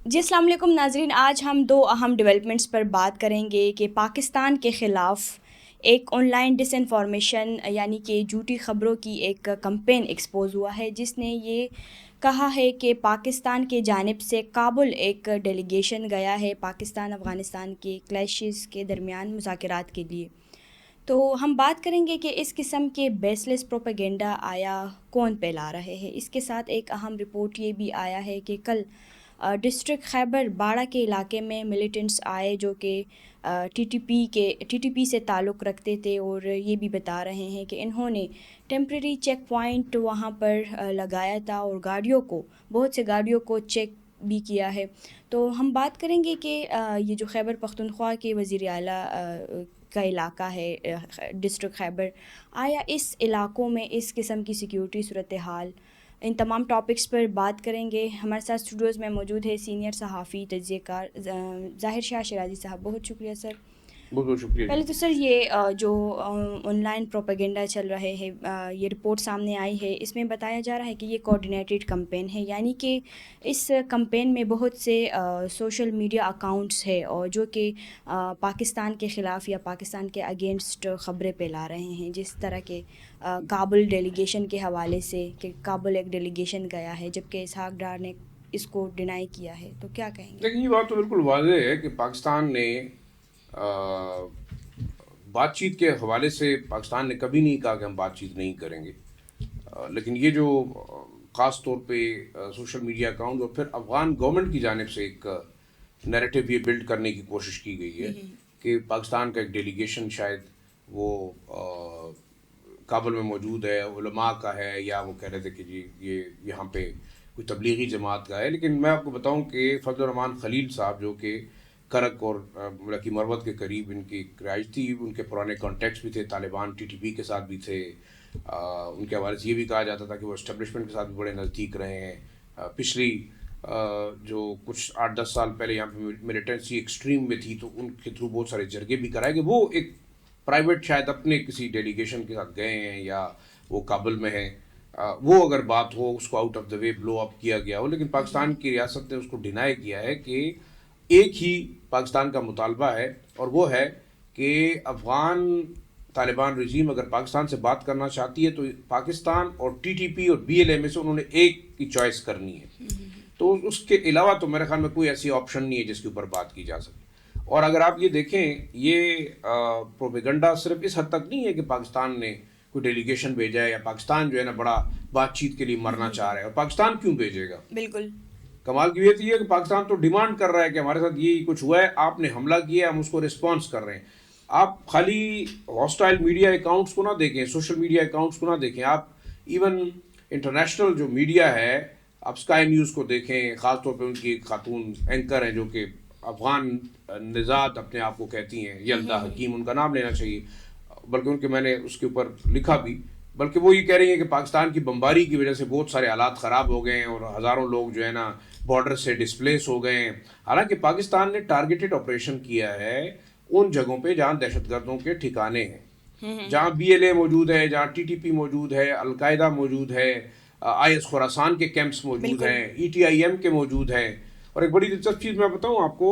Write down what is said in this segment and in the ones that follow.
جی السلام علیکم ناظرین، آج ہم دو اہم ڈیولپمنٹس پر بات کریں گے کہ پاکستان کے خلاف ایک آن لائن ڈس انفارمیشن یعنی کہ جھوٹی خبروں کی ایک کمپین ایکسپوز ہوا ہے، جس نے یہ کہا ہے کہ پاکستان کی جانب سے کابل ایک ڈیلیگیشن گیا ہے پاکستان افغانستان کے کلیشز کے درمیان مذاکرات کے لیے۔ تو ہم بات کریں گے کہ اس قسم کے بیس لیس پروپیگنڈا آیا کون پھیلا رہے ہیں۔ اس کے ساتھ ایک اہم رپورٹ یہ بھی آیا ہے کہ کل ڈسٹرکٹ خیبر باڑہ کے علاقے میں ملیٹنٹس آئے جو کہ ٹی ٹی پی سے تعلق رکھتے تھے، اور یہ بھی بتا رہے ہیں کہ انہوں نے ٹیمپریری چیک پوائنٹ وہاں پر لگایا تھا اور بہت سے گاڑیوں کو چیک بھی کیا ہے۔ تو ہم بات کریں گے کہ یہ جو خیبر پختونخوا کے وزیر اعلیٰ کا علاقہ ہے ڈسٹرکٹ خیبر، آیا اس علاقوں میں اس قسم کی سیکیورٹی صورتحال، ان تمام ٹاپکس پر بات کریں گے۔ ہمارے ساتھ اسٹوڈیوز میں موجود ہے سینئر صحافی تجزیہ کار ظاہر شاہ شیرازی صاحب، بہت شکریہ سر۔ بہت بہت شکریہ پہلے تو سر یہ جو آن لائن پروپیگنڈا چل رہے ہیں، یہ رپورٹ سامنے آئی ہے، اس میں بتایا جا رہا ہے کہ یہ کوآرڈینیٹڈ کمپین ہے، یعنی کہ اس کمپین میں بہت سے سوشل میڈیا اکاؤنٹس ہے اور جو کہ پاکستان کے خلاف یا پاکستان کے اگینسٹ خبریں پھیلا رہے ہیں، جس طرح کے کابل ڈیلیگیشن کے حوالے سے کہ کابل ایک ڈیلیگیشن گیا ہے جبکہ اسحاق ڈار نے اس کو ڈینائی کیا ہے۔ تو کیا کہیں گے؟ لیکن یہ بات تو بالکل واضح ہے کہ پاکستان نے بات چیت کے حوالے سے پاکستان نے کبھی نہیں کہا کہ ہم بات چیت نہیں کریں گے، لیکن یہ جو خاص طور پہ سوشل میڈیا اکاؤنٹ اور پھر افغان گورنمنٹ کی جانب سے ایک نیریٹو یہ بلڈ کرنے کی کوشش کی گئی ہے کہ پاکستان کا ایک ڈیلیگیشن شاید وہ کابل میں موجود ہے، علماء کا ہے، یا وہ کہہ رہے تھے کہ جی یہ یہاں پہ کوئی تبلیغی جماعت کا ہے۔ لیکن میں آپ کو بتاؤں کہ فضل الرحمان خلیل صاحب جو کہ کرک اور ملکی مروت کے قریب ان کی رہائش تھی، ان کے پرانے کانٹیکٹس بھی تھے، طالبان ٹی ٹی پی کے ساتھ بھی تھے، ان کے حوالے سے یہ بھی کہا جاتا تھا کہ وہ اسٹیبلشمنٹ کے ساتھ بھی بڑے نزدیک رہے ہیں۔ پچھلی جو کچھ 8-10 سال پہلے یہاں پہ ملیٹنسی ایکسٹریم میں تھی تو ان کے تھرو بہت سارے جرگے بھی کرائے گئے۔ وہ ایک پرائیویٹ شاید اپنے کسی ڈیلیگیشن کے ساتھ گئے ہیں یا وہ کابل میں ہیں، وہ اگر بات ہو اس کو آؤٹ آف دا وے بلو اپ کیا گیا ہو، لیکن پاکستان کی ریاست نے اس کو ڈینائی کیا ہے کہ ایک ہی پاکستان کا مطالبہ ہے، اور وہ ہے کہ افغان طالبان رژیم اگر پاکستان سے بات کرنا چاہتی ہے تو پاکستان اور ٹی ٹی پی اور بی ایل اے میں سے انہوں نے ایک کی چوائس کرنی ہے۔ تو اس کے علاوہ تو میرے خیال میں کوئی ایسی آپشن نہیں ہے جس کے اوپر بات کی جا سکے۔ اور اگر آپ یہ دیکھیں، یہ پروپیگنڈا صرف اس حد تک نہیں ہے کہ پاکستان نے کوئی ڈیلیگیشن بھیجا ہے یا پاکستان جو ہے نا بڑا بات چیت کے لیے مرنا چاہ رہا ہے، اور پاکستان کیوں بھیجے گا؟ بالکل کمال کی بات یہ ہے کہ پاکستان تو ڈیمانڈ کر رہا ہے کہ ہمارے ساتھ یہ کچھ ہوا ہے، آپ نے حملہ کیا ہے، ہم اس کو رسپانس کر رہے ہیں۔ آپ خالی ہاسٹائل میڈیا اکاؤنٹس کو نہ دیکھیں، سوشل میڈیا اکاؤنٹس کو نہ دیکھیں، آپ ایون انٹرنیشنل جو میڈیا ہے، آپ اسکائی نیوز کو دیکھیں، خاص طور پہ ان کی ایک خاتون اینکر ہیں جو کہ افغان نژاد اپنے آپ کو کہتی ہیں، یلدا حکیم ان کا نام لینا چاہیے، بلکہ ان کے میں نے اس کے اوپر لکھا بھی، بلکہ وہ یہ کہہ رہی ہیں کہ پاکستان کی بمباری کی وجہ سے بہت سارے حالات خراب ہو گئے ہیں اور ہزاروں لوگ جو ہے نا بارڈر سے ڈسپلیس ہو گئے ہیں۔ حالانکہ پاکستان نے ٹارگیٹڈ آپریشن کیا ہے ان جگہوں پہ جہاں دہشت گردوں کے ٹھکانے ہیں، جہاں بی ایل اے موجود ہے، جہاں ٹی ٹی پی موجود ہے، القاعدہ موجود ہے، آئی ایس خراسان کے کیمپس موجود ہیں، ای ٹی آئی ایم کے موجود ہیں۔ اور ایک بڑی دلچسپ چیز میں بتاؤں آپ کو،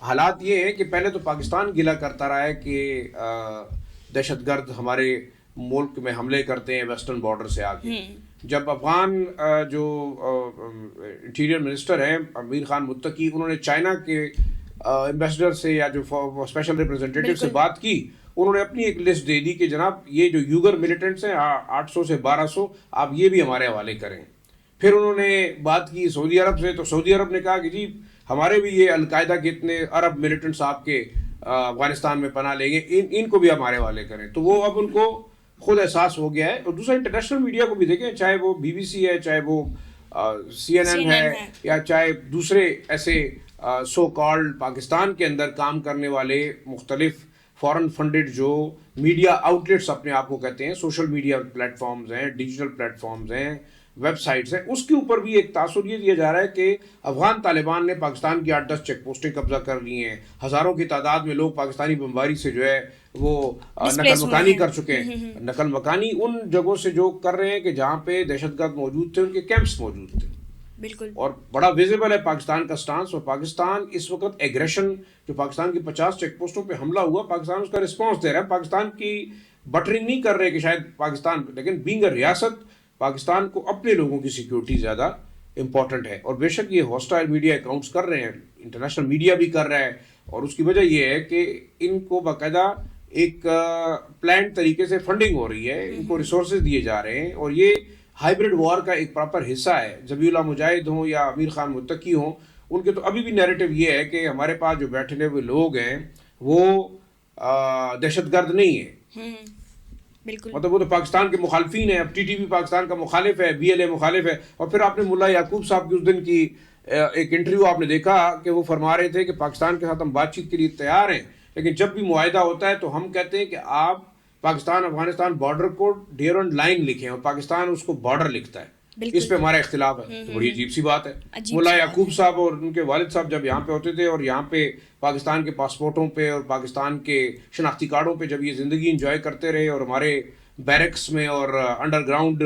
حالات یہ ہیں کہ پہلے تو پاکستان گلہ کرتا رہا ہے کہ دہشت گرد ہمارے ملک میں حملے کرتے ہیں ویسٹرن بارڈر سے آ کے۔ جب افغان جو انٹیریئر منسٹر ہیں امیر خان متقی، انہوں نے چائنا کے ایمبیسڈر سے یا جو اسپیشل ریپرزینٹیٹیو سے بات کی، انہوں نے اپنی ایک لسٹ دے دی کہ جناب یہ جو یوگر ملیٹنٹس ہیں 800 سے 1200، آپ یہ بھی ہمارے حوالے کریں۔ پھر انہوں نے بات کی سعودی عرب سے، تو سعودی عرب نے کہا کہ جی ہمارے بھی یہ القاعدہ کے اتنے عرب ملیٹنٹس آپ کے افغانستان میں پناہ لیں گے، ان کو بھی ہمارے حوالے کریں۔ تو وہ اب ان کو خود احساس ہو گیا ہے۔ اور دوسرا انٹرنیشنل میڈیا کو بھی دیکھیں، چاہے وہ بی بی سی ہے، چاہے وہ سی این این ہے، یا چاہے دوسرے ایسے سو کالڈ پاکستان کے اندر کام کرنے والے مختلف فورن فنڈڈ جو میڈیا آؤٹلیٹس اپنے آپ کو کہتے ہیں، سوشل میڈیا پلیٹ فارمز ہیں، ڈیجیٹل پلیٹ فارمز ہیں، ویب سائٹس ہیں، اس کے اوپر بھی ایک تاثر یہ دیا جا رہا ہے کہ افغان طالبان نے پاکستان کی 8-10 چیک پوسٹیں قبضہ کر لی ہیں، ہزاروں کی تعداد میں لوگ پاکستانی بمباری سے جو ہے وہ نقل مکانی کر چکے ہیں۔ نقل مکانی ان جگہوں سے جو کر رہے ہیں کہ جہاں پہ دہشت گرد موجود تھے، ان کے کیمپس موجود تھے۔ بالکل. اور بڑا ویزیبل ہے پاکستان کا سٹانس. اور پاکستان اس وقت ایگریشن جو پاکستان کی 50 چیک پوسٹوں پہ حملہ ہوا, پاکستان اس کا رسپانس دے رہا ہے. پاکستان کی بٹرنگ نہیں کر رہے کہ شاید پاکستان, لیکن بینگ اے ریاست پاکستان کو اپنے لوگوں کی سیکیورٹی زیادہ امپورٹنٹ ہے. اور بے شک یہ ہاسٹائل میڈیا اکاؤنٹس کر رہے ہیں, انٹرنیشنل میڈیا بھی کر رہا ہے, اور اس کی وجہ یہ ہے کہ ان کو باقاعدہ ایک پلانڈ طریقے سے فنڈنگ ہو رہی ہے, ان کو ریسورسز دیے جا رہے ہیں, اور یہ ہائیبرڈ وار کا ایک پراپر حصہ ہے. ذبیح اللہ مجاہد ہوں یا امیر خان متقی ہوں, ان کے تو ابھی بھی نیریٹو یہ ہے کہ ہمارے پاس جو بیٹھے ہوئے لوگ ہیں وہ دہشت گرد نہیں ہیں. بالکل, مطلب وہ تو پاکستان کے مخالفین ہیں. اب ٹی ٹی پی پاکستان کا مخالف ہے, بی ایل اے مخالف ہے. اور پھر آپ نے ملا یعقوب صاحب کی اس دن کی ایک انٹرویو آپ نے دیکھا کہ وہ فرما رہے تھے کہ پاکستان کے ساتھ ہم بات چیت کے لیے تیار ہیں, لیکن جب بھی معاہدہ ہوتا ہے تو ہم کہتے ہیں کہ آپ پاکستان افغانستان بارڈر کو ڈیورنٹ لائن لکھیں, اور پاکستان اس کو بارڈر لکھتا ہے. اس پہ ہمارا اختلاف ہے. تو بڑی عجیب سی بات ہے. ملا یعقوب صاحب اور ان کے والد صاحب جب یہاں پہ ہوتے تھے اور یہاں پہ پاکستان کے پاسپورٹوں پہ اور پاکستان کے شناختی کارڈوں پہ جب یہ زندگی انجوائے کرتے رہے, اور ہمارے بیرکس میں اور انڈر گراؤنڈ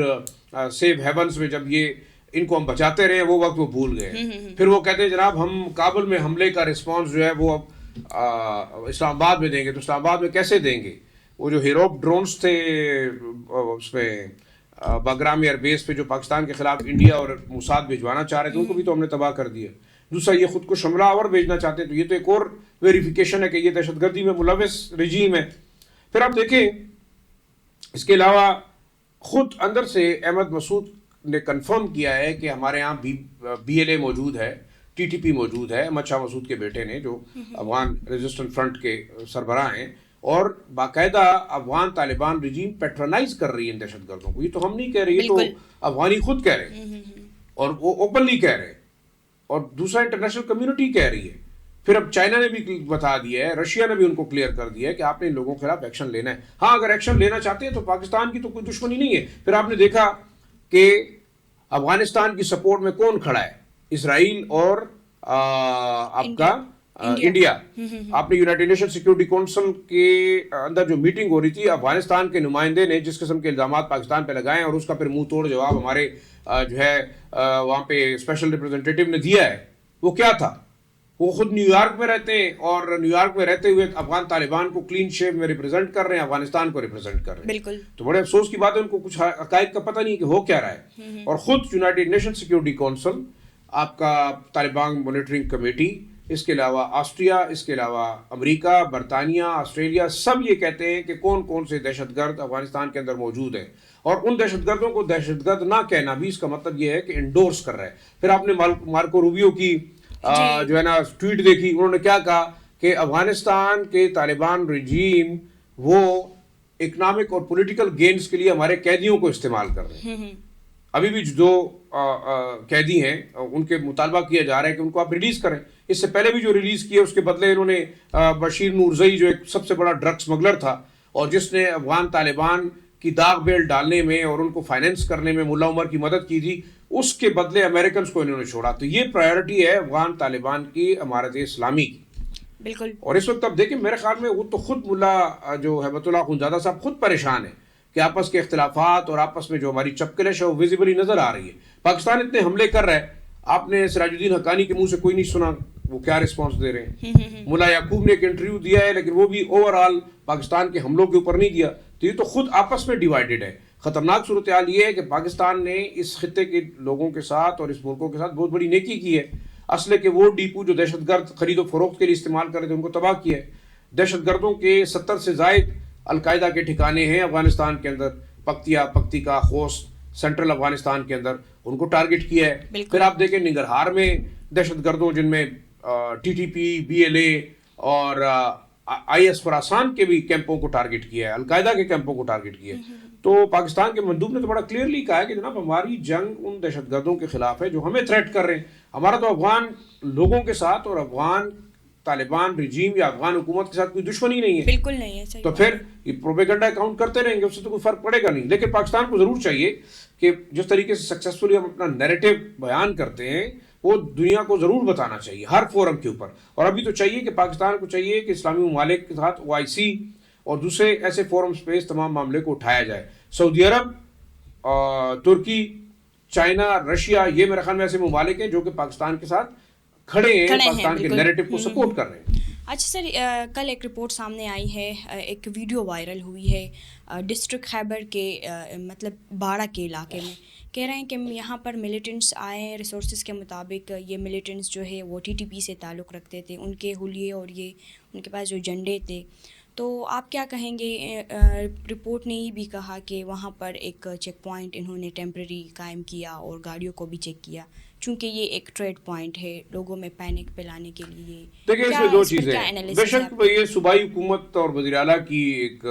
سیف ہیونس میں جب یہ ان کو ہم بچاتے رہے, وہ وقت وہ بھول گئے. پھر وہ کہتے ہیں جناب ہم کابل میں حملے کا رسپانس جو ہے وہ اب اسلام آباد میں دیں گے. تو اسلام آباد میں کیسے دیں گے؟ وہ جو ہیروپ ڈرونز تھے اس پہ باگرام ایئر بیس پہ جو پاکستان کے خلاف انڈیا اور موساد بھجوانا چاہ رہے تھے, ان کو بھی تو ہم نے تباہ کر دیا. دوسرا یہ خود کو حملہ آور بھیجنا چاہتے ہیں, تو یہ تو ایک اور ویریفیکیشن ہے کہ یہ دہشت گردی میں ملوث رجیم ہے. پھر آپ دیکھیں اس کے علاوہ خود اندر سے احمد مسعود نے کنفرم کیا ہے کہ ہمارے ہاں بی ایل اے موجود ہے, ٹی ٹی پی موجود ہے, احمد شاہ مسعود کے بیٹے نے جو افغان ریزسٹنٹ فرنٹ کے سربراہ ہیں, اور باقاعدہ افغان طالبان رجیم پیٹرنائز کر رہی ہے دہشت گردوں کو. یہ تو ہم نہیں کہہ رہے, یہ تو افغانی خود کہہ رہے ہیں, اور وہ اوپنلی کہہ رہے ہیں, اور دوسرا انٹرنیشنل کمیونٹی کہہ رہی ہے. پھر اب چائنا نے بھی بتا دیا ہے, رشیا نے بھی ان کو کلیئر کر دیا ہے کہ آپ نے ان لوگوں کے خلاف ایکشن لینا ہے. ہاں اگر ایکشن لینا چاہتے ہیں تو پاکستان کی تو کوئی دشمنی نہیں ہے. پھر آپ نے دیکھا کہ افغانستان کی سپورٹ میں کون کھڑا ہے, اسرائیل اور آپ کا انڈیا. آپ نے یونائٹڈ نیشن سیکورٹی کونسل کے اندر جو میٹنگ ہو رہی تھی, افغانستان کے نمائندے نے جس قسم کے الزامات پاکستان پہ لگائے اور اس کا پھر منہ توڑ جواب ہمارے جو ہے وہاں پہ اسپیشل ریپرزنٹیٹیو نے دیا ہے, وہ کیا تھا؟ وہ خود نیو یارک میں رہتے ہیں, اور نیو یارک میں رہتے ہوئے افغان طالبان کو کلین شیپ میں ریپرزینٹ کر رہے ہیں, افغانستان کو ریپرزینٹ کر رہے ہیں. بالکل, تو بڑے افسوس کی بات ہے, ان کو کچھ حقائق کا پتہ نہیں کہ ہو کیا رہا ہے. اور خود یونائٹڈ نیشن سیکورٹی کونسل, آپ کا طالبان مانیٹرنگ کمیٹی, اس کے علاوہ آسٹریا, اس کے علاوہ امریکہ, برطانیہ, آسٹریلیا, سب یہ کہتے ہیں کہ کون کون سے دہشت گرد افغانستان کے اندر موجود ہیں, اور ان دہشت گردوں کو دہشت گرد نہ کہنا بھی اس کا مطلب یہ ہے کہ انڈورس کر رہا ہے. پھر آپ نے مارکو روبیو کی جو ہے نا ٹویٹ دیکھی, انہوں نے کیا کہا کہ افغانستان کے طالبان رجیم وہ اکنامک اور پولیٹیکل گینز کے لیے ہمارے قیدیوں کو استعمال کر رہے ہیں. ابھی بھی جو قیدی ہیں ان کے مطالبہ کیا جا رہا ہے کہ ان کو آپ ریلیز کریں. اس سے پہلے بھی جو ریلیز کیے اس کے بدلے انہوں نے بشیر نورزئی جو ایک سب سے بڑا ڈرگ سمگلر تھا اور جس نے افغان طالبان کی داغ بیل ڈالنے میں اور ان کو فائنینس کرنے میں ملا عمر کی مدد کی تھی, اس کے بدلے امریکنز کو انہوں نے چھوڑا. تو یہ پرائیورٹی ہے افغان طالبان کی امارت اسلامی کی. بالکل, اور اس وقت اب دیکھیں میرے خیال میں وہ تو خود ملا جو ہیبت اللہ خونزادہ صاحب خود پریشان ہیں کہ آپس کے اختلافات اور آپس میں جو ہماری چپکلش ہے وہ ویزیبلی نظر آ رہی ہے. پاکستان اتنے حملے کر رہا ہے, آپ نے سراج الدین حقانی کے منہ سے کوئی نہیں سنا وہ کیا رسپانس دے رہے ہیں. ملا یعقوب نے ایک انٹرویو دیا ہے, لیکن وہ بھی اوور آل پاکستان کے حملوں کے اوپر نہیں دیا. تو یہ تو خود آپس میں ڈیوائیڈڈ ہے. خطرناک صورتحال یہ ہے کہ پاکستان نے اس خطے کے لوگوں کے ساتھ اور اس ملکوں کے ساتھ بہت بڑی نیکی کی ہے. اسلحے کے وہ ڈیپو جو دہشت گرد خرید و فروخت کے لیے استعمال کر رہے تھے ان کو تباہ کیا ہے. دہشت گردوں کے 70 سے زائد القاعدہ کے ٹھکانے ہیں افغانستان کے اندر, پکتیکا, خوست, سینٹرل افغانستان کے اندر, ان کو ٹارگٹ کیا ہے. پھر آپ دیکھیں ننگرہار میں دہشت گردوں جن میں T T P, B L A اور آئی ایس خراسان کے بھی کیمپوں کو ٹارگٹ کیا ہے, القاعدہ کے کیمپوں کو ٹارگٹ کیا ہے. تو پاکستان کے مندوب نے تو بڑا کلیئرلی کہا ہے کہ جناب ہماری جنگ ان دہشت گردوں کے خلاف ہے جو ہمیں تھریٹ کر رہے ہیں. ہمارا تو افغان لوگوں کے ساتھ اور افغان طالبان رجیم یا افغان حکومت کے ساتھ کوئی دشمنی نہیں ہے. بالکل نہیں ہے. تو پھر یہ پروپیگنڈا اکاؤنٹ کرتے رہیں گے, اس سے تو کوئی فرق پڑے گا نہیں. لیکن پاکستان کو ضرور چاہیے کہ جس طریقے سے سکسیسفلی ہم اپنا نیریٹو بیان کرتے ہیں وہ دنیا کو ضرور بتانا چاہیے ہر فورم کے اوپر. اور ابھی تو چاہیے کہ پاکستان کو چاہیے کہ اسلامی ممالک کے ساتھ OIC اور دوسرے ایسے فورمز پہ اس تمام معاملے کو اٹھایا جائے. سعودی عرب, ترکی, چائنا، رشیا، یہ میرے خیال میں ایسے ممالک ہیں جو کہ پاکستان کے ساتھ کھڑے ہیں، پاکستان کے نیریٹو کو سپورٹ کر رہے ہیں. اچھا سر، کل ایک رپورٹ سامنے آئی ہے، ایک ویڈیو وائرل ہوئی ہے ڈسٹرکٹ خیبر کے مطلب باڑہ کے علاقے میں. کہہ رہے ہیں کہ یہاں پر ملیٹنٹس آئے ہیں، ریسورسز کے مطابق یہ ملیٹنٹس جو ہے وہ ٹی ٹی پی سے تعلق رکھتے تھے، ان کے حلیے اور یہ ان کے پاس جو جھنڈے تھے. تو آپ کیا کہیں گے؟ رپورٹ نے یہ بھی کہا کہ وہاں پر ایک چیک پوائنٹ انہوں نے ٹیمپرری قائم کیا اور گاڑیوں کو بھی چیک کیا، چونکہ یہ ایک ٹریڈ پوائنٹ ہے لوگوں میں پینک پھیلانے کے لیے. دیکھیں اس میں دو چیزیں ہیں. بے شک یہ صوبائی حکومت اور وزیر اعلیٰ کی ایک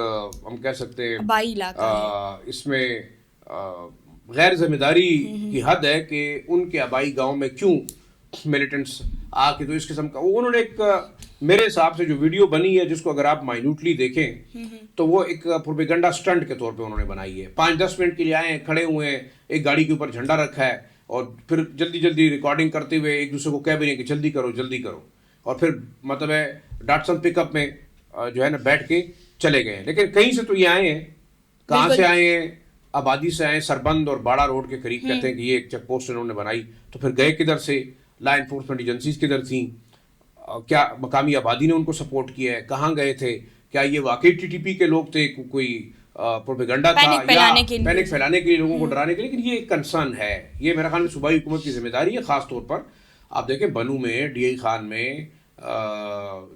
ہم کہہ سکتے ہیں آبائی علاقہ، اس میں غیر ذمہ داری کی حد ہے کہ ان کے آبائی گاؤں میں کیوں ملیٹنٹس آ کے تو اس قسم کا انہوں نے ایک میرے حساب سے جو ویڈیو بنی ہے جس کو اگر آپ مائنوٹلی دیکھیں تو وہ ایک پروپیگنڈا سٹنٹ کے طور پہ انہوں نے بنائی ہے. 5-10 منٹ کے لیے آئے ہیں، کھڑے ہوئے ہیں، ایک گاڑی کے اوپر جھنڈا رکھا ہے اور پھر جلدی جلدی ریکارڈنگ کرتے ہوئے ایک دوسرے کو کہہ بھی رہے ہیں کہ جلدی کرو جلدی کرو، اور پھر مطلب ہے ڈاٹسن پک اپ میں جو ہے نا بیٹھ کے چلے گئے ہیں. لیکن کہیں سے تو یہ آئے ہیں، کہاں سے آئے ہیں؟ آبادی سے آئے، سربند اور باڑہ روڈ کے قریب کہتے ہیں کہ یہ ایک چیک پوسٹ انہوں نے بنائی. تو پھر گئے کدھر سے؟ لا انفورسمنٹ ایجنسیز کدھر تھیں؟ کیا مقامی آبادی نے ان کو سپورٹ کیا ہے؟ کہاں گئے تھے؟ کیا یہ واقعی ٹی ٹی پی کے لوگ تھے؟ کوئی پروپیگنڈا تھا یا پینک پھیلانے کے لیے، لوگوں کو ڈرانے کے لیے؟ لیکن یہ ایک کنسرن ہے، یہ میرے خیال میں صوبائی حکومت کی ذمہ داری ہے. خاص طور پر آپ دیکھیں بنو میں، ڈی آئی خان میں،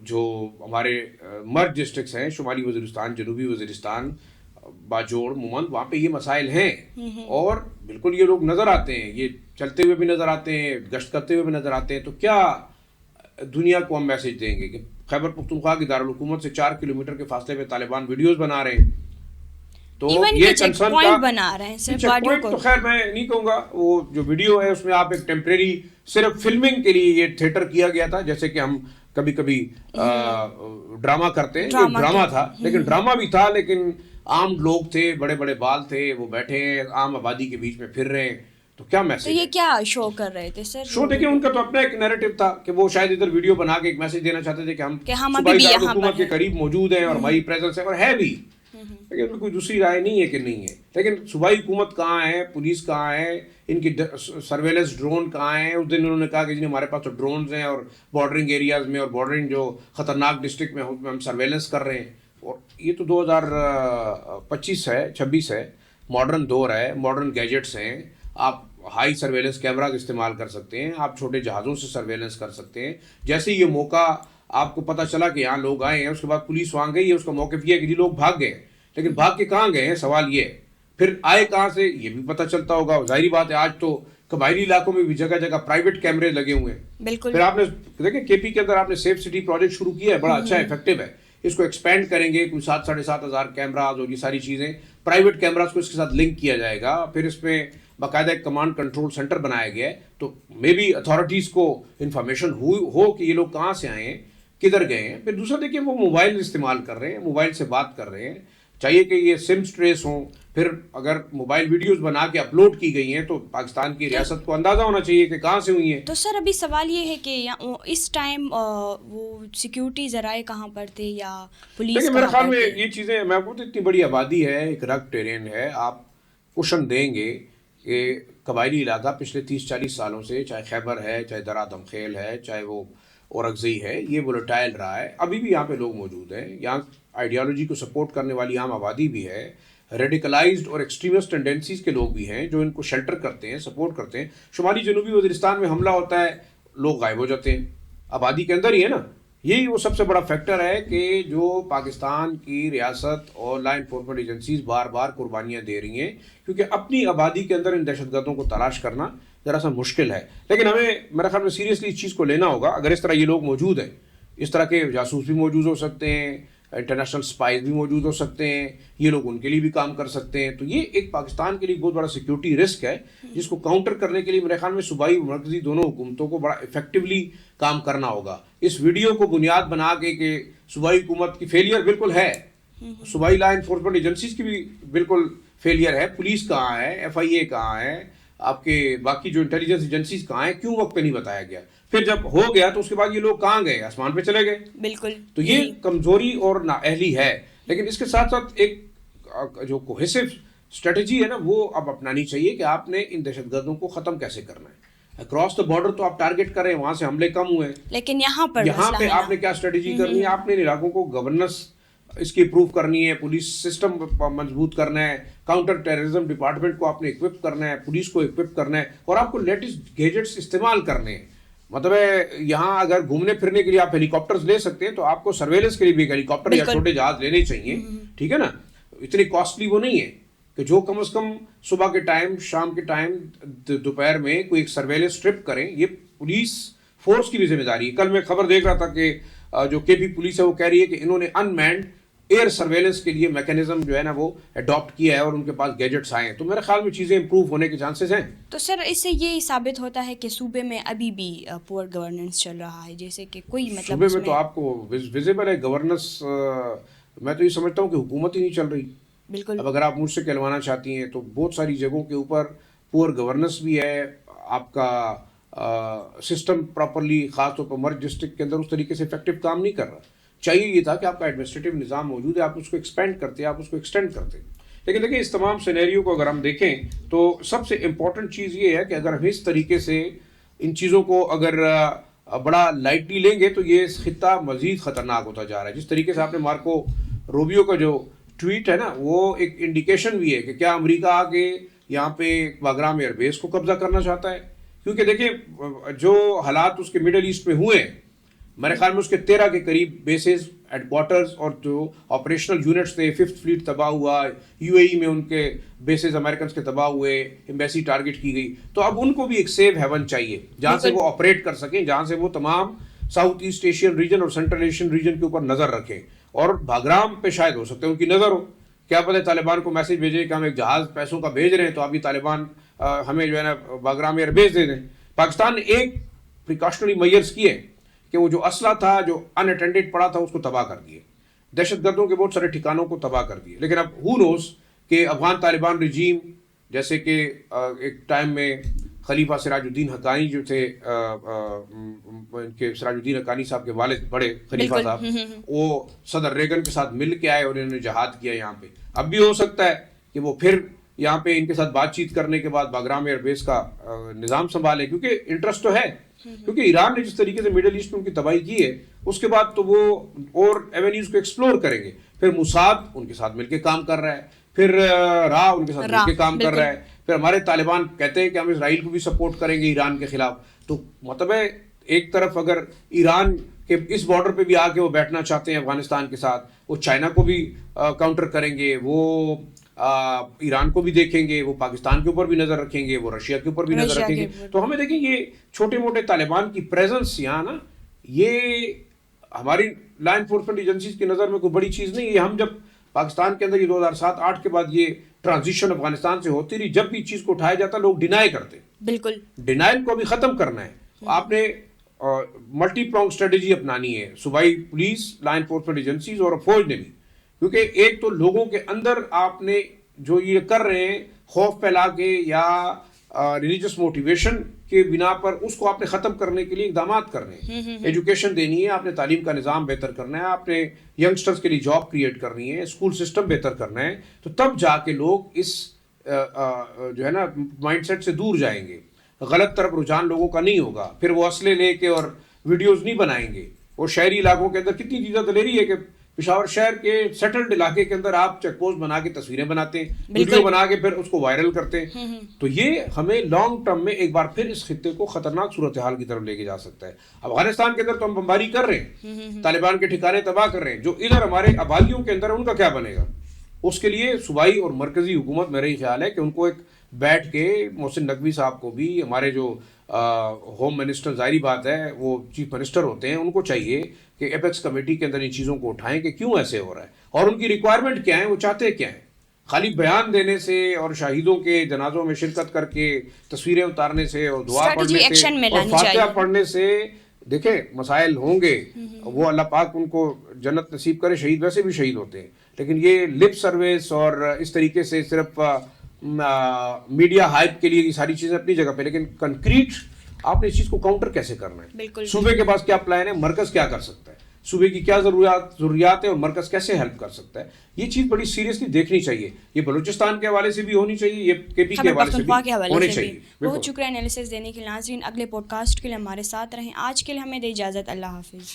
جو ہمارے مرج ڈسٹرکٹس ہیں، شمالی وزیرستان، جنوبی وزیرستان، باجوڑ، مومند، وہاں پہ یہ مسائل ہیں اور بالکل یہ لوگ نظر آتے ہیں، یہ چلتے ہوئے بھی نظر آتے ہیں، گشت کرتے ہوئے بھی نظر آتے ہیں. تو کیا دنیا کو ہم میسج دیں گے کہ خیبر پختونخوا کی دارالحکومت سے 4 کلومیٹر کے فاصلے پہ طالبان ویڈیوز بنا رہے ہیں؟ تو یہ کنسرن کا بنا رہے ہیں چیک پوائنٹ تو خیر میں نہیں کہوں گا. وہ جو ویڈیو ہے اس میں آپ ایک ٹیمپریری صرف فلمنگ کے لیے یہ تھیٹر کیا گیا تھا، جیسے کہ ہم کبھی کبھی ڈرامہ کرتے ہیں. یہ ڈرامہ تھا، لیکن ڈرامہ بھی تھا، لیکن عام لوگ تھے، بڑے بڑے بال تھے، وہ بیٹھے ہیں عام آبادی کے بیچ میں پھر رہے ہیں. تو کیا میسج؟ تو یہ کیا شو کر رہے تھے سر؟ شو دیکھیں ان کا تو اپنا ایک نیریٹو تھا کہ وہ شاید ادھر ویڈیو بنا کے ایک میسج دینا چاہتے تھے کہ ہم صوبائی دارالحکومت کے قریب موجود ہیں اور ہماری پریزنس ہے، اور ہے بھی. لیکن ان میں کوئی دوسری رائے نہیں ہے کہ نہیں ہے. لیکن صوبائی حکومت کہاں ہے؟ پولیس کہاں ہے؟ ان کی سرویلنس ڈرون کہاں ہیں؟ اس دن انہوں نے کہا کہ جی ہمارے پاس تو ڈرونز ہیں اور بارڈرنگ ایریاز میں اور بارڈرنگ جو خطرناک ڈسٹرکٹ میں ہم سرویلنس کر رہے ہیں. اور یہ تو 2025 ہے، 26 ہے، ماڈرن دور ہے، ماڈرن گیجٹس ہیں. آپ ہائی سرویلنس کیمراز استعمال کر سکتے ہیں، آپ چھوٹے جہازوں سے سرویلنس کر سکتے ہیں. جیسے یہ موقع آپ کو پتہ چلا کہ یہاں لوگ آئے ہیں، اس کے بعد پولیس وہاں گئی ہے، اس کا موقف یہ ہے کہ جی لوگ بھاگ گئے. لیکن بھاگ کے کہاں گئے ہیں؟ سوال یہ ہے. پھر آئے کہاں سے یہ بھی پتہ چلتا ہوگا. ظاہری بات ہے آج تو قبائلی علاقوں میں بھی جگہ جگہ پرائیویٹ کیمرے لگے ہوئے ہیں. بالکل. پھر آپ نے دیکھیں کے پی کے اندر آپ نے سیف سٹی پروجیکٹ شروع کیا ہے، بڑا اچھا افیکٹو ہے. اس کو ایکسپینڈ کریں گے، کوئی 7,500 کیمراز اور یہ ساری چیزیں، پرائیویٹ کیمراز کو اس کے ساتھ لنک کیا جائے گا. پھر اس میں باقاعدہ ایک کمانڈ کنٹرول سینٹر بنایا گیا ہے. تو مے بی اتھارٹیز کو انفارمیشن ہو کہ یہ لوگ کہاں سے آئے ہیں، کدھر گئے ہیں. پھر دوسرا دیکھیں وہ موبائل استعمال کر رہے ہیں، موبائل سے بات کر رہے ہیں. چاہیے کہ یہ سمس ٹریس ہوں. پھر اگر موبائل ویڈیوز بنا کے اپلوڈ کی گئی ہیں تو پاکستان کی ریاست کو اندازہ ہونا چاہیے کہ کہاں سے ہوئی ہیں. تو سر ابھی سوال یہ ہے کہ اس ٹائم وہ سیکیورٹی ذرائع کہاں پر تھے یا پولیس؟ لیکن میرے خیال میں یہ چیزیں، میں آپ کو اتنی بڑی آبادی ہے، ایک رگ ٹیرین ہے، آپ کوشن دیں گے کہ قبائلی علاقہ پچھلے 30-40 سالوں سے، چاہے خیبر ہے، چاہے درا دمخیل ہے، چاہے وہ اورکزئی ہے، یہ وولٹائل رہا ہے. ابھی بھی یہاں پہ لوگ موجود ہیں. یہاں آئیڈیالوجی کو سپورٹ کرنے والی عام آبادی بھی ہے، ریڈیکلائزڈ اور ایکسٹریمسٹ ٹینڈنسیز کے لوگ بھی ہیں جو ان کو شیلٹر کرتے ہیں، سپورٹ کرتے ہیں. شمالی جنوبی وزیرستان میں حملہ ہوتا ہے، لوگ غائب ہو جاتے ہیں، آبادی کے اندر ہی ہے نا. یہی وہ سب سے بڑا فیکٹر ہے کہ جو پاکستان کی ریاست اور لا انفورسمنٹ ایجنسیز بار بار قربانیاں دے رہی ہیں، کیونکہ اپنی آبادی کے اندر ان دہشت گردوں کو تلاش کرنا ذرا سا مشکل ہے. لیکن ہمیں میرے خیال میں سیریسلی اس چیز کو لینا ہوگا. اگر اس طرح یہ لوگ موجود ہیں، اس طرح کے جاسوس بھی موجود ہو سکتے ہیں، انٹرنیشنل سپائز بھی موجود ہو سکتے ہیں، یہ لوگ ان کے لیے بھی کام کر سکتے ہیں. تو یہ ایک پاکستان کے لیے بہت بڑا سیکیورٹی رسک ہے، جس کو کاؤنٹر کرنے کے لیے میرے خیال میں صوبائی و مرکزی دونوں حکومتوں کو بڑا افیکٹولی کام کرنا ہوگا. اس ویڈیو کو بنیاد بنا کے کہ صوبائی حکومت کی فیلئر بالکل ہے، صوبائی لا انفورسمنٹ ایجنسیز کی بھی بالکل فیلئر ہے. پولیس کہاں ہے؟ ایف آئی اے کہاں ہے؟ آپ کے باقی جو انٹیلیجنس ایجنسیز کہاں ہیں؟ کیوں وقت پہ نہیں بتایا گیا؟ پھر جب ہو گیا تو اس کے بعد یہ لوگ کہاں گئے؟ آسمان پہ چلے گئے. بالکل. تو یہ کمزوری اور نااہلی ہے. لیکن اس کے ساتھ ساتھ ایک جو کوہیسو اسٹریٹجی ہے نا وہ اب اپنانی چاہیے کہ آپ نے ان دہشت گردوں کو ختم کیسے کرنا ہے. اکراس دا بارڈر تو آپ ٹارگیٹ کر رہے ہیں, وہاں سے حملے کم ہوئے ہیں, لیکن یہاں پہ آپ نے کیا اسٹریٹجی کرنی ہے؟ آپ نے ان علاقوں کو گورننس اس کی امپروو کرنی ہے, پولیس سسٹم مضبوط کرنا ہے, کاؤنٹر ٹیررزم ڈپارٹمنٹ کو آپ نے اکوپ کرنا ہے, پولیس کو اکوپ کرنا ہے, اور آپ کو لیٹسٹ گیجٹس استعمال کرنے ہیں. مطلب ہے یہاں اگر گھومنے پھرنے کے لیے آپ ہیلی کاپٹرز لے سکتے ہیں تو آپ کو سرویلنس کے لیے بھی ہیلی کاپٹر یا چھوٹے جہاز لینے چاہیے, ٹھیک ہے نا. اتنی کاسٹلی وہ نہیں ہے کہ جو کم از کم صبح کے ٹائم, شام کے ٹائم, دوپہر میں کوئی ایک سرویلنس ٹرپ کریں. یہ پولیس فورس کی بھی ذمہ داری ہے. کل میں خبر دیکھ رہا تھا کہ جو کے پی پولیس ہے وہ کہہ رہی ہے کہ انہوں نے ان مینڈ ایئر سرویلنس کے لیے میکینزم جو ہے نا وہ اڈاپٹ کیا ہے اور ان کے پاس گیجٹس آئے ہیں. تو میرے خیال میں چیزیں امپروو ہونے کے چانسز ہیں. تو سر اس سے یہ ثابت ہوتا ہے کہ صوبے میں ابھی بھی پور گورننس چل رہا ہے, جیسے کہ کوئی مطلب صوبے میں تو آپ کو ویزیبل ہے گورننس. میں تو یہ سمجھتا ہوں کہ حکومت ہی نہیں چل رہی. بالکل. اب اگر آپ مجھ سے کہلوانا چاہتی ہیں تو بہت ساری جگہوں کے اوپر پور گورننس بھی ہے, آپ کا سسٹم پراپرلی, خاص طور پر مرج ڈسٹرکٹ کے اندر اس طریقے سے افیکٹو کام نہیں کر رہا. چاہیے یہ تھا کہ آپ کا ایڈمنسٹریٹو نظام موجود ہے, آپ اس کو ایکسپینڈ کرتے, آپ اس کو ایکسٹینڈ کرتے. لیکن دیکھیں اس تمام سینیریو کو اگر ہم دیکھیں تو سب سے امپورٹنٹ چیز یہ ہے کہ اگر ہم اس طریقے سے ان چیزوں کو اگر بڑا لائٹلی لیں گے تو یہ خطہ مزید خطرناک ہوتا جا رہا ہے. جس طریقے سے آپ نے مارکو روبیو کا جو ٹویٹ ہے نا وہ ایک انڈیکیشن بھی ہے کہ کیا امریکہ آ کے یہاں پہ باگرام ایئر بیس کو قبضہ کرنا چاہتا ہے. کیونکہ دیکھیں جو حالات اس کے مڈل ایسٹ میں ہوئے ہیں, میرے خیال میں اس کے 13 کے قریب بیسز, ہیڈ کوارٹرز اور جو آپریشنل یونٹس تھے, 5th فلیٹ تباہ ہوا, یو اے ای میں ان کے بیسز امریکنس کے تباہ ہوئے, ایمبیسی ٹارگٹ کی گئی. تو اب ان کو بھی ایک سیف ہیون چاہیے جہاں سے وہ آپریٹ کر سکیں, جہاں سے وہ تمام ساؤتھ ایسٹ ایشین ریجن اور سینٹرل ایشین ریجن کے اوپر نظر رکھیں. اور باگرام پہ شاید ہو سکتا ہے ان کی نظر ہو, کیا پتہ طالبان کو میسج بھیجے کہ ہم ایک جہاز پیسوں کا بھیج رہے ہیں تو ابھی طالبان ہمیں جو ہے نا باگرام ایئر بیس دے دیں. پاکستان نے ایک پریکاشنری میئرز کیے کہ وہ جو اسلحہ تھا جو ان اٹینڈڈ پڑا تھا اس کو تباہ کر دیے, دہشت گردوں کے بہت سارے ٹھکانوں کو تباہ کر دیے. لیکن اب ہو نوز کہ افغان طالبان رجیم, جیسے کہ ایک ٹائم میں خلیفہ سراج الدین حقانی جو تھے, ان کے سراج الدین حقانی صاحب کے والد بڑے خلیفہ صاحب, وہ صدر ریگن کے ساتھ مل کے آئے اور انہوں نے جہاد کیا یہاں پہ. اب بھی ہو سکتا ہے کہ وہ پھر یہاں پہ ان کے ساتھ بات چیت کرنے کے بعد باگرام ایئر بیس کا نظام سنبھالے, کیونکہ انٹرسٹ تو ہے. کیونکہ ایران نے جس طریقے سے مڈل ایسٹ میں ان کی تباہی کی ہے اس کے بعد تو وہ اور ایونیوز کو ایکسپلور کریں گے. پھر موساد ان کے ساتھ مل کے کام کر رہا ہے, پھر راہ ان کے ساتھ مل کے کام کر رہا ہے, پھر ہمارے طالبان کہتے ہیں کہ ہم اسرائیل کو بھی سپورٹ کریں گے ایران کے خلاف. تو مطلب ہے ایک طرف اگر ایران کے اس بارڈر پہ بھی آ کے وہ بیٹھنا چاہتے ہیں افغانستان کے ساتھ, وہ چائنا کو بھی کاؤنٹر کریں گے, وہ ایران کو بھی دیکھیں گے, وہ پاکستان کے اوپر بھی نظر رکھیں گے, وہ رشیا کے اوپر بھی نظر رکھیں گے. تو ہمیں دیکھیں یہ چھوٹے موٹے طالبان کی پریزنس یہاں نا, یہ ہماری لا انفورسمنٹ ایجنسیز کی نظر میں کوئی بڑی چیز نہیں ہے. ہم جب پاکستان کے اندر یہ 2007-8 کے بعد یہ ٹرانزیشن افغانستان سے ہوتی رہی, جب بھی چیز کو اٹھایا جاتا لوگ ڈینائی کرتے. بالکل, ڈینائل کو بھی ختم کرنا ہے. آپ نے ملٹی پرونگ اسٹریٹجی اپنانی ہے, صوبائی پولیس, لا انفورسمنٹ ایجنسیز اور فوج نے بھی. کیونکہ ایک تو لوگوں کے اندر آپ نے جو یہ کر رہے ہیں خوف پھیلا کے یا ریلیجس موٹیویشن کے بنا پر, اس کو آپ نے ختم کرنے کے لیے اقدامات کرنے ہیں. ایجوکیشن دینی ہے, آپ نے تعلیم کا نظام بہتر کرنا ہے, آپ نے ینگسٹرز کے لیے جاب کریٹ کرنی ہے, اسکول سسٹم بہتر کرنا ہے. تو تب جا کے لوگ اس جو ہے نا مائنڈ سیٹ سے دور جائیں گے, غلط طرف رجحان لوگوں کا نہیں ہوگا. پھر وہ اسلحے لے کے اور ویڈیوز نہیں بنائیں گے. وہ شہری علاقوں کے اندر کتنی چیزیں دلیری ہے کہ پشاور شہر کے سیٹلڈ علاقے کے اندر آپ چیک پوسٹ بنا کے تصویریں بناتے ہیں, ویڈیو بنا کے پھر اس کو وائرل کرتے ہیں. تو یہ ہمیں لانگ ٹرم میں ایک بار پھر اس خطے کو خطرناک صورتحال کی طرف لے کے جا سکتا ہے. افغانستان کے اندر تو ہم بمباری کر رہے ہیں, طالبان کے ٹھکانے تباہ کر رہے ہیں, جو ادھر ہمارے آبادیوں کے اندر ان کا کیا بنے گا. اس کے لیے صوبائی اور مرکزی حکومت, میرا یہ خیال ہے کہ ان کو ایک بیٹھ کے محسن نقوی صاحب کو بھی, ہمارے جو ہوم منسٹر, ظاہری بات ہے وہ چیف منسٹر ہوتے ہیں, ان کو چاہیے کہ ایپیکس کمیٹی کے اندر ان چیزوں کو اٹھائیں کہ کیوں ایسے ہو رہا ہے اور ان کی ریکوائرمنٹ کیا ہے, وہ چاہتے کیا ہیں. خالی بیان دینے سے اور شہیدوں کے جنازوں میں شرکت کر کے تصویریں اتارنے سے اور دعا پڑھنے سے اور فاتحہ پڑھنے سے دیکھیں مسائل ہوں گے. وہ اللہ پاک ان کو جنت نصیب کرے, شہید ویسے بھی شہید ہوتے ہیں. لیکن یہ لپ سروس اور اس طریقے سے صرف میڈیا ہائپ کے لیے یہ ساری چیزیں اپنی جگہ پہ, لیکن کنکریٹ آپ نے اس چیز کو کاؤنٹر کیسے کرنا ہے. صوبے کے پاس کیا پلان ہے, مرکز کیا کر سکتا ہے. صوبے کی کیا ضروریات ہے اور مرکز کیسے ہیلپ کر سکتا ہے. یہ چیز بڑی سیریسلی دیکھنی چاہیے. یہ بلوچستان کے حوالے سے بھی ہونی چاہیے, یہ کے پی کے حوالے سے بھی ہونی چاہیے. بہت شکریہ انالیسس دینے کے لیے. ناظرین اگلے پوڈ کاسٹ کے لیے ہمارے ساتھ رہیں. آج کے لیے ہمیں دے اجازت. اللہ حافظ.